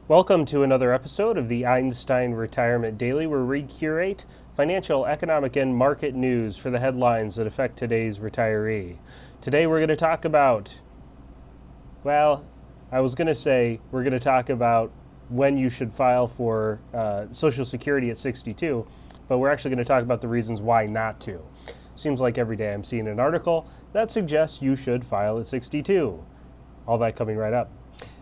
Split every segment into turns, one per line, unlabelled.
Welcome to another episode of the Einstein Retirement Daily, where we curate financial, economic, and market news for the headlines that affect today's retiree. Today we're going to talk about, we're going to talk about when you should file for Social Security at 62, but we're actually going to talk about the reasons why not to. Seems like every day I'm seeing an article that suggests you should file at 62. All that coming right up.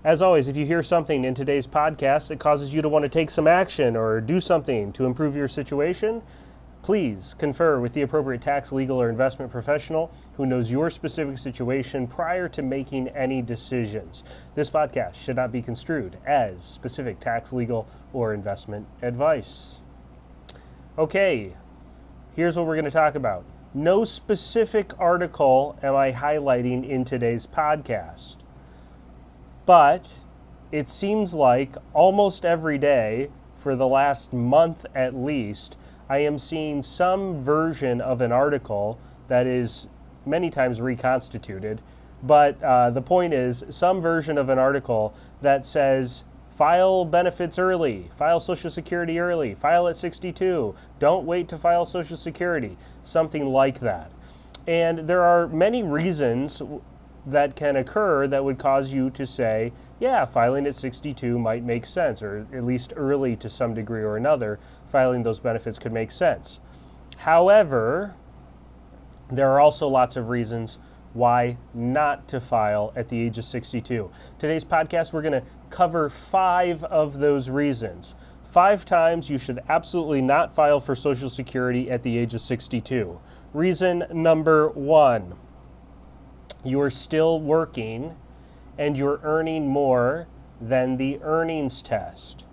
As always, if you hear something in today's podcast that causes you to want to take some action or do something to improve your situation, please confer with the appropriate tax, legal, or investment professional who knows your specific situation prior to making any decisions. This podcast should not be construed as specific tax, legal, or investment advice. Okay, here's what we're going to talk about. No specific article am I highlighting in today's podcast. But it seems like almost every day for the last month at least, I am seeing some version of an article that is many times reconstituted. But the point is some version of an article that says, file benefits early, file Social Security early, file at 62, don't wait to file Social Security, something like that. And there are many reasons that can occur that would cause you to say, yeah, filing at 62 might make sense, or at least early to some degree or another, filing those benefits could make sense. However, there are also lots of reasons why not to file at the age of 62. Today's podcast, we're going to cover 5 of those reasons. 5 times you should absolutely not file for Social Security at the age of 62. Reason number 1. You're still working and you're earning more than the earnings test.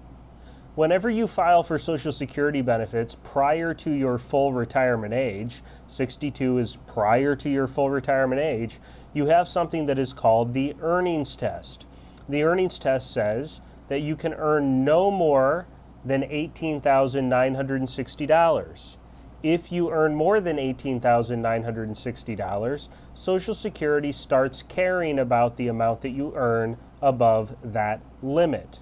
Whenever you file for Social Security benefits prior to your full retirement age, 62 is prior to your full retirement age, you have something that is called the earnings test. The earnings test says that you can earn no more than $18,960. If you earn more than $18,960, Social Security starts caring about the amount that you earn above that limit.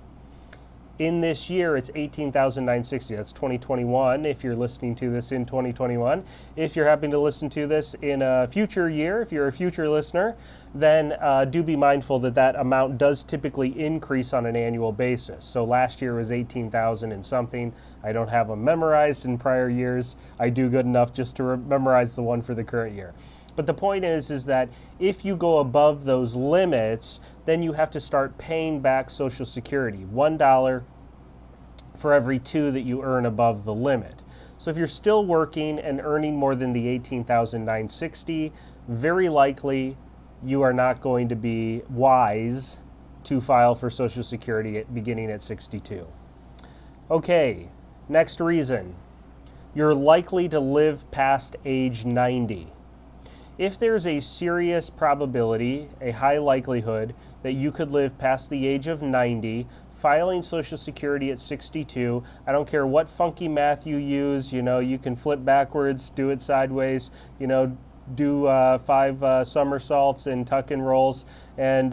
In this year, it's $18,960. That's 2021 if you're listening to this in 2021. If you're happy to listen to this in a future year, if you're a future listener, then do be mindful that that amount does typically increase on an annual basis. So last year was 18,000 and something. I don't have them memorized in prior years. I do good enough just to memorize the one for the current year. But the point is that if you go above those limits, then you have to start paying back Social Security, $1 for every 2 that you earn above the limit. So if you're still working and earning more than the $18,960, very likely you are not going to be wise to file for Social Security beginning at 62. Okay, next reason. You're likely to live past age 90. If there's a serious probability, a high likelihood, that you could live past the age of 90, filing Social Security at 62, I don't care what funky math you use, you can flip backwards, do it sideways, do 5 somersaults and tuck and rolls, and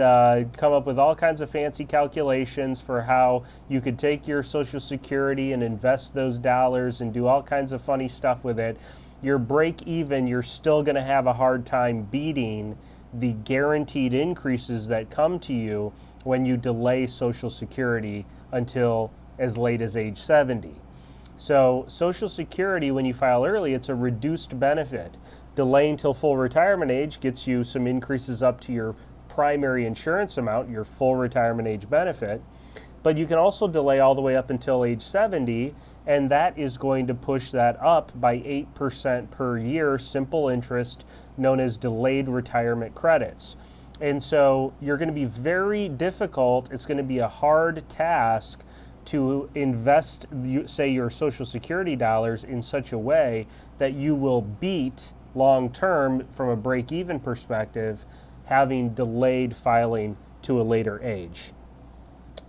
come up with all kinds of fancy calculations for how you could take your Social Security and invest those dollars and do all kinds of funny stuff with it. Your break even, you're still going to have a hard time beating the guaranteed increases that come to you when you delay Social Security until as late as age 70. So Social Security, when you file early, it's a reduced benefit. Delaying till full retirement age gets you some increases up to your primary insurance amount, your full retirement age benefit. But you can also delay all the way up until age 70, and that is going to push that up by 8% per year, simple interest, known as delayed retirement credits. And so you're going to be very difficult. It's going to be a hard task to invest, say, your Social Security dollars in such a way that you will beat long-term from a break-even perspective, having delayed filing to a later age.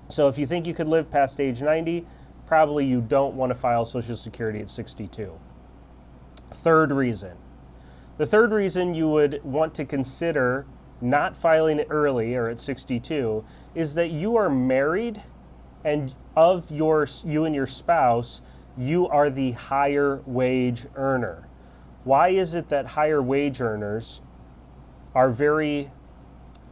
So if you think you could live past age 90, probably you don't want to file Social Security at 62. Third reason. The third reason you would want to consider not filing it early or at 62 is that you are married and of you and your spouse, you are the higher wage earner. Why is it that higher wage earners are very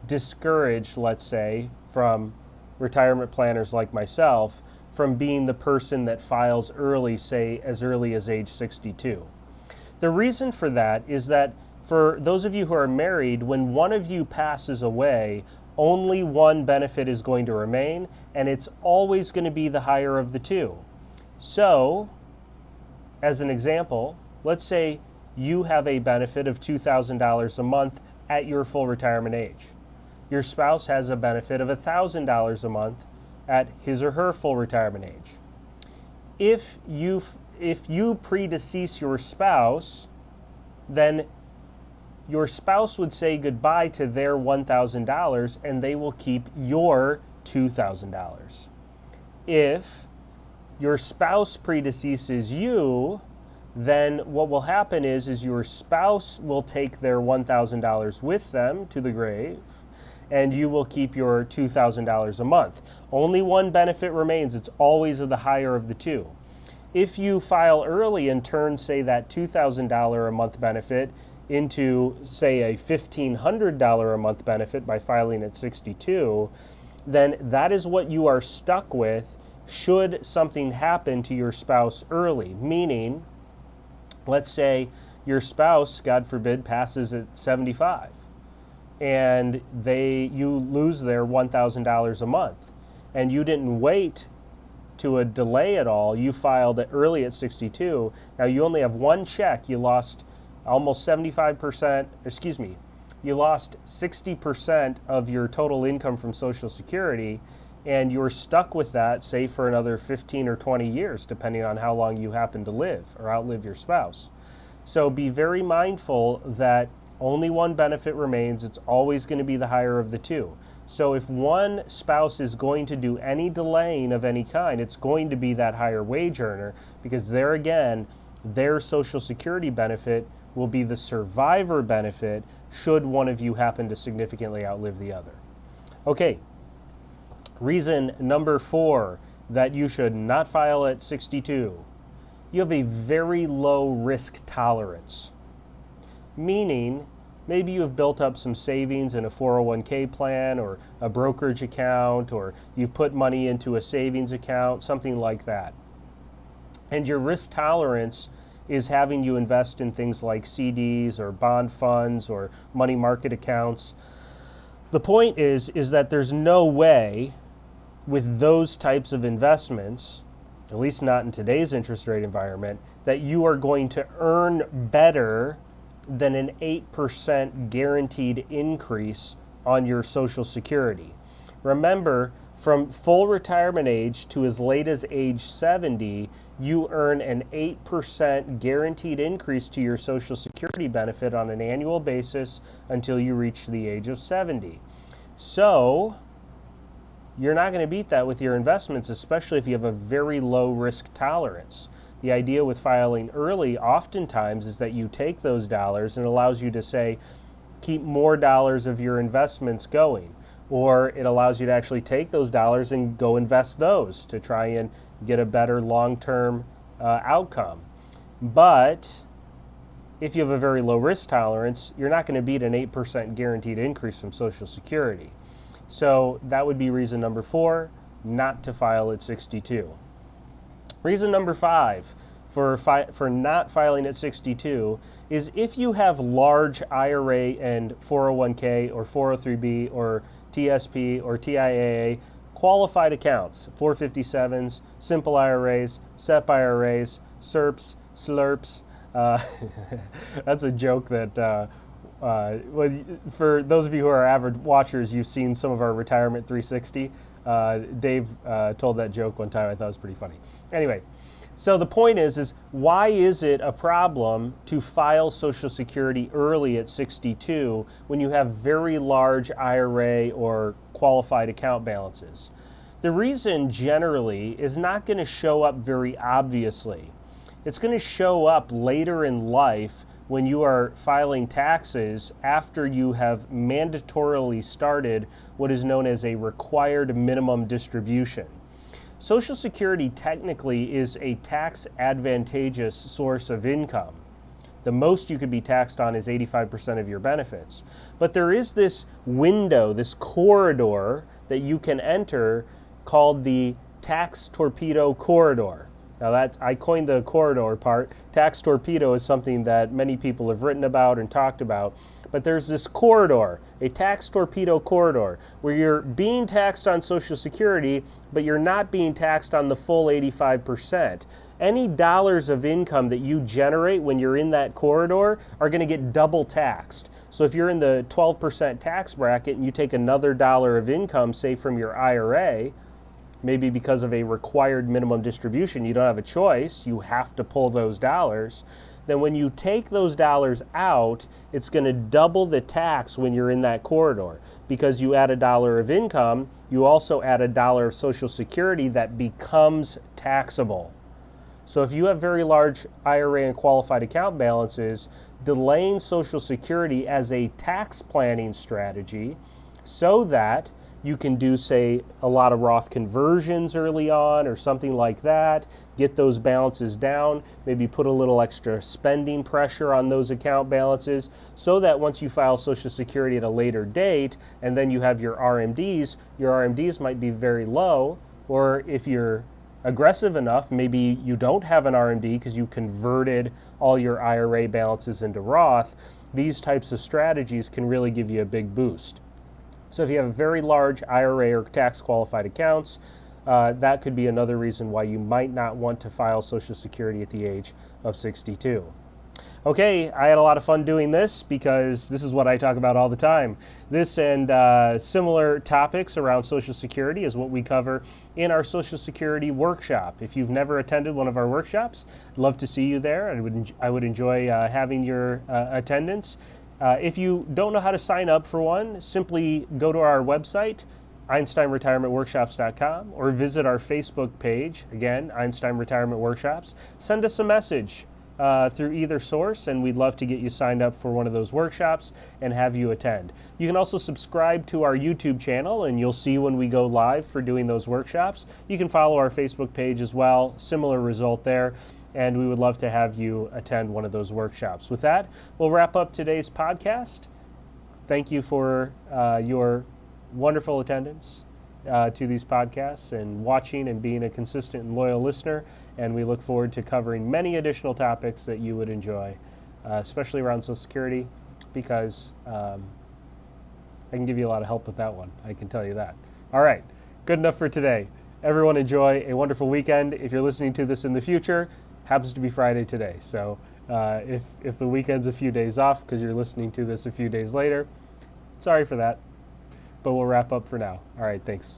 discouraged, let's say, from retirement planners like myself, from being the person that files early, say as early as age 62? The reason for that is that for those of you who are married, when one of you passes away, only one benefit is going to remain, and it's always going to be the higher of the two. So, as an example, let's say you have a benefit of $2,000 a month at your full retirement age. Your spouse has a benefit of $1,000 a month at his or her full retirement age. If you predecease your spouse, then your spouse would say goodbye to their $1,000 and they will keep your $2,000. If your spouse predeceases you, then what will happen is your spouse will take their $1,000 with them to the grave, and you will keep your $2,000 a month. Only one benefit remains. It's always the higher of the two. If you file early and turn, say, that $2,000 a month benefit into, say, a $1,500 a month benefit by filing at 62, then that is what you are stuck with should something happen to your spouse early. Meaning, let's say your spouse, God forbid, passes at 75, and you lose their $1,000 a month, and you didn't wait to a delay at all. You filed it early at 62. Now you only have one check. You lost almost 75%, you lost 60% of your total income from Social Security, and you're stuck with that, say, for another 15 or 20 years, depending on how long you happen to live or outlive your spouse. So be very mindful that only one benefit remains. It's always going to be the higher of the two. So if one spouse is going to do any delaying of any kind, it's going to be that higher wage earner, because there again, their Social Security benefit will be the survivor benefit should one of you happen to significantly outlive the other. Okay, reason number 4 that you should not file at 62. You have a very low risk tolerance. Meaning, maybe you have built up some savings in a 401k plan or a brokerage account, or you've put money into a savings account, something like that. And your risk tolerance is having you invest in things like CDs or bond funds or money market accounts. The point is that there's no way with those types of investments, at least not in today's interest rate environment, that you are going to earn better than an 8% guaranteed increase on your Social Security. Remember, from full retirement age to as late as age 70, you earn an 8% guaranteed increase to your Social Security benefit on an annual basis until you reach the age of 70. So, you're not going to beat that with your investments, especially if you have a very low risk tolerance. The idea with filing early oftentimes is that you take those dollars and it allows you to, say, keep more dollars of your investments going. Or it allows you to actually take those dollars and go invest those to try and get a better long-term outcome. But if you have a very low risk tolerance, you're not going to beat an 8% guaranteed increase from Social Security. So that would be reason number 4, not to file at 62. Reason number 5 for not filing at 62 is if you have large IRA and 401k or 403b or TSP or TIAA qualified accounts, 457s, simple IRAs, SEP IRAs, SERPs, SLRPs. That's a joke that for those of you who are avid watchers, you've seen some of our Retirement 360. Dave told that joke one time. I thought it was pretty funny. Anyway, so the point is why is it a problem to file Social Security early at 62 when you have very large IRA or qualified account balances? The reason generally is not going to show up very obviously. It's going to show up later in life when you are filing taxes after you have mandatorily started what is known as a required minimum distribution. Social Security technically is a tax advantageous source of income. The most you could be taxed on is 85% of your benefits. But there is this window, this corridor that you can enter called the tax torpedo corridor. Now I coined the corridor part. Tax torpedo is something that many people have written about and talked about. But there's this corridor, a tax torpedo corridor, where you're being taxed on Social Security, but you're not being taxed on the full 85%. Any dollars of income that you generate when you're in that corridor are going to get double taxed. So if you're in the 12% tax bracket and you take another dollar of income, say from your IRA, maybe because of a required minimum distribution, you don't have a choice, you have to pull those dollars, then when you take those dollars out, it's going to double the tax when you're in that corridor. Because you add a dollar of income, you also add a dollar of Social Security that becomes taxable. So if you have very large IRA and qualified account balances, delaying Social Security as a tax planning strategy so that you can do, say, a lot of Roth conversions early on or something like that, get those balances down, maybe put a little extra spending pressure on those account balances so that once you file Social Security at a later date and then you have your RMDs might be very low, or if you're aggressive enough, maybe you don't have an RMD because you converted all your IRA balances into Roth. These types of strategies can really give you a big boost. So if you have a very large IRA or tax qualified accounts, that could be another reason why you might not want to file Social Security at the age of 62. Okay, I had a lot of fun doing this because this is what I talk about all the time. This and similar topics around Social Security is what we cover in our Social Security workshop. If you've never attended one of our workshops, I'd love to see you there. I would enjoy having your attendance. If you don't know how to sign up for one, simply go to our website, EinsteinRetirementWorkshops.com, or visit our Facebook page, again, Einstein Retirement Workshops. Send us a message through either source, and we'd love to get you signed up for one of those workshops and have you attend. You can also subscribe to our YouTube channel, and you'll see when we go live for doing those workshops. You can follow our Facebook page as well, similar result there. And we would love to have you attend one of those workshops. With that, we'll wrap up today's podcast. Thank you for your wonderful attendance to these podcasts and watching and being a consistent and loyal listener. And we look forward to covering many additional topics that you would enjoy, especially around Social Security, because I can give you a lot of help with that one. I can tell you that. All right, good enough for today. Everyone enjoy a wonderful weekend. If you're listening to this in the future, happens to be Friday today. So if the weekend's a few days off because you're listening to this a few days later, sorry for that. But we'll wrap up for now. All right, thanks.